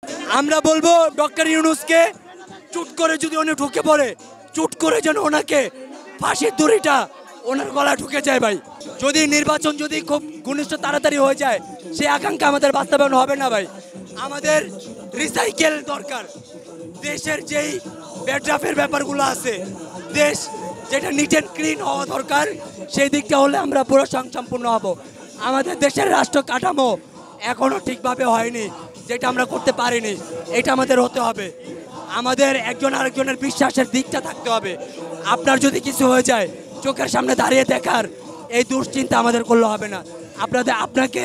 আমরা বলবো ডক্টর ইউনূসকে চুট করে যদি উনি ঢুকে পড়ে, চুট করে যেন ওনাকে ফাঁসির দড়িটা ওনার গলা ঢুকে যায় ভাই। যদি নির্বাচন যদি খুব ঘনিষ্ঠ তাড়াতাড়ি হয়ে যায়, সে আকাঙ্ক্ষা আমাদের বাস্তবায়ন হবে না ভাই। আমাদের রিসাইকেল দরকার। দেশের যেই বেডরাফের ব্যাপারগুলো আছে, দেশ যেটা নিট অ্যান্ড ক্লিন হওয়া দরকার, সেই দিকটা হলে আমরা পুরো সম্পূর্ণ হব। আমাদের দেশের রাষ্ট্র কাঠামো এখনও ঠিকভাবে হয়নি, যেটা আমরা করতে পারিনি, এটা আমাদের হতে হবে। আমাদের একজন আরেকজনের বিশ্বাসের দিকটা থাকতে হবে। আপনার যদি কিছু হয়ে যায়, চোখের সামনে দাঁড়িয়ে দেখার এই দুশ্চিন্তা আমাদের করলে হবে না। আপনাকে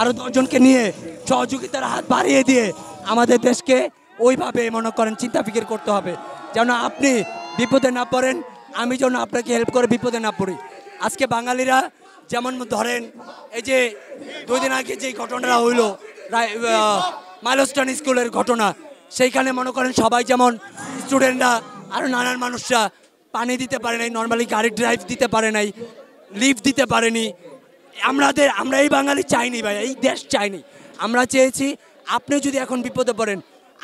আরও 10 জনকে নিয়ে সহযোগিতার হাত বাড়িয়ে দিয়ে আমাদের দেশকে ওইভাবে মনে করেন চিন্তা ফিকির করতে হবে, যেন আপনি বিপদে না পড়েন, আমি যেন আপনাকে হেল্প করে বিপদে না পড়ি। আজকে বাঙালিরা যেমন ধরেন এই যে 2 দিন আগে যে ঘটনাটা হইল মাইলস্টোন স্কুলের ঘটনা, সেইখানে মনে করেন সবাই যেমন স্টুডেন্টরা আরও নানান মানুষরা পানি দিতে পারে নাই, নর্মালি গাড়ি ড্রাইভ দিতে পারে নাই, লিফট দিতে পারেনি। আমরা এই বাঙালি চাইনি ভাই, এই দেশ চাইনি। আমরা চেয়েছি আপনি যদি এখন বিপদে পড়েন,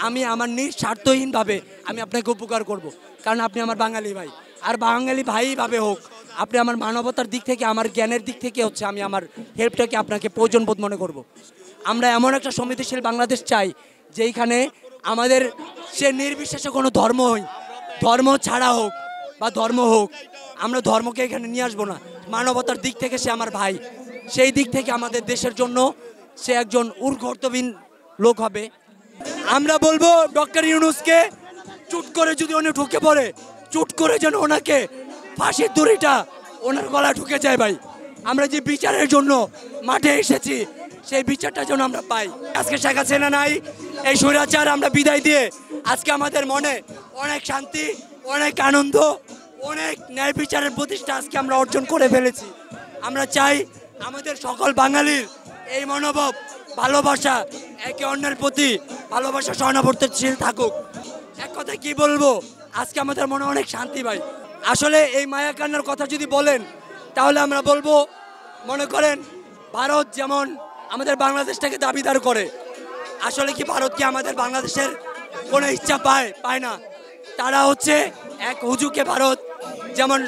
আমি আমার নিঃস্বার্থহীনভাবে আমি আপনাকে উপকার করব, কারণ আপনি আমার বাঙালি ভাই। আর বাঙালি ভাইভাবে হোক, আপনি আমার মানবতার দিক থেকে, আমার জ্ঞানের দিক থেকে হচ্ছে আমি আমার হেল্পটাকে আপনাকে প্রয়োজন বোধ মনে করব। আমরা এমন একটা সমৃদ্ধিশীল বাংলাদেশ চাই যেইখানে আমাদের সে নির্বিশেষে কোনো ধর্ম ছাড়া হোক বা ধর্ম হোক, আমরা ধর্মকে এখানে নিয়ে আসবো না। মানবতার দিক থেকে সে আমার ভাই, সেই দিক থেকে আমাদের দেশের জন্য সে একজন কর্তব্যহীন লোক হবে। আমরা বলবো ডক্টর ইউনূসকে চুট করে যদি উনি ঢুকে পড়ে, চুট করে যেন ওনাকে ফাঁসির দড়িটা ওনার গলা ঢুকে যায় ভাই। আমরা যে বিচারের জন্য মাঠে এসেছি, সেই বিচারটা যেন আমরা পাই। আজকে শেখ হাসিনা নাই, এই স্বৈরাচার আমরা বিদায় দিয়ে আজকে আমাদের মনে অনেক শান্তি, অনেক আনন্দ, অনেক ন্যায় বিচারের প্রতিষ্ঠা আজকে আমরা অর্জন করে ফেলেছি। আমরা চাই আমাদের সকল বাঙালির এই মনোভাব, ভালোবাসা, একে অন্যের প্রতি ভালোবাসা সহানুভূতিশীল থাকুক। এক কথা কি বলবো, আজকে আমাদের মনে অনেক শান্তি ভাই। আসলে এই মায়া কান্নার কথা যদি বলেন, তাহলে আমরা বলবো মনে করেন ভারত যেমন আমাদের বাংলাদেশটাকে দাবিদার করে, আসলে কি ভারত কি আমাদের বাংলাদেশের কোনো ইচ্ছা পায় না। তারা হচ্ছে এক হুজুকে ভারত, যেমন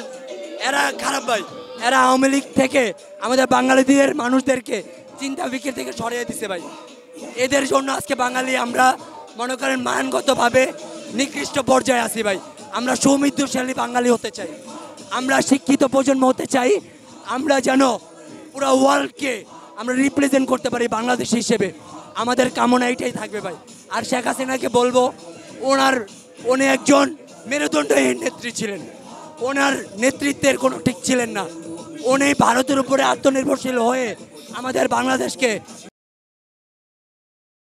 এরা খারাপ ভাই, এরা আওয়ামী লীগ থেকে আমাদের বাঙালিদের মানুষদেরকে চিন্তা ফিকির থেকে সরিয়ে দিছে ভাই। এদের জন্য আজকে বাঙালি আমরা মনে করেন মানগতভাবে নিকৃষ্ট পর্যায়ে আছি ভাই। আমরা সমৃদ্ধশালী বাঙালি হতে চাই, আমরা শিক্ষিত প্রজন্ম হতে চাই, আমরা যেন পুরো ওয়ার্ল্ডকে আমরা রিপ্রেজেন্ট করতে পারি বাংলাদেশ হিসেবে। আমাদের কামনা এটাই থাকবে ভাই। আর শেখ হাসিনাকে বলবো, উনি একজন মেরুদণ্ডহীন নেত্রী ছিলেন, ওনার নেতৃত্বের কোনো ঠিক ছিলেন না। উনি ভারতের উপরে আত্মনির্ভরশীল হয়ে আমাদের বাংলাদেশকে